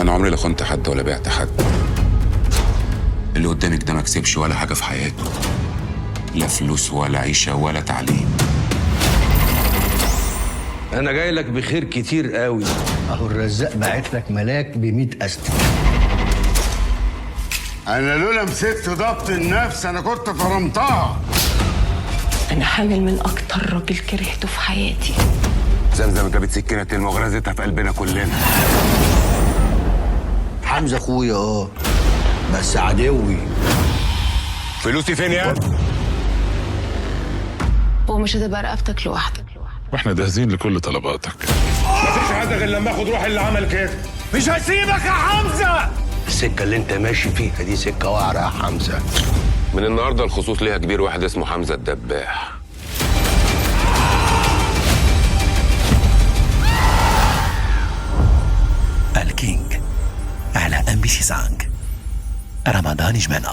انا عمري لا خنت حد ولا بعت حد. اللي قدامك ده ما كسبش ولا حاجه في حياته، لا فلوس ولا عيشه ولا تعليم. انا جاي لك بخير كتير قوي. اهو الرزاق باعت لك ملاك ب100 أسد. انا لولا مسكت ضبط النفس انا كنت فرمتها. أنا حامل من أكتر راجل كرهته في حياتي. زمزم جابت سكينه المغرزتها في قلبنا كلنا. حمزه اخويا بس عدوي. فلوسي فين يا؟ ومش هتبقى رقبتك لوحدك. واحنا جاهزين لكل طلباتك. مفيش حد غير لما اخد روح اللي عمل كده. مش هسيبك يا حمزه. السكه اللي انت ماشي فيها دي سكه وعره يا حمزه. من النهارده الخصوص ليها كبير واحد اسمه حمزه الدباح. الكينج على MBC 5 رمضان جمانة.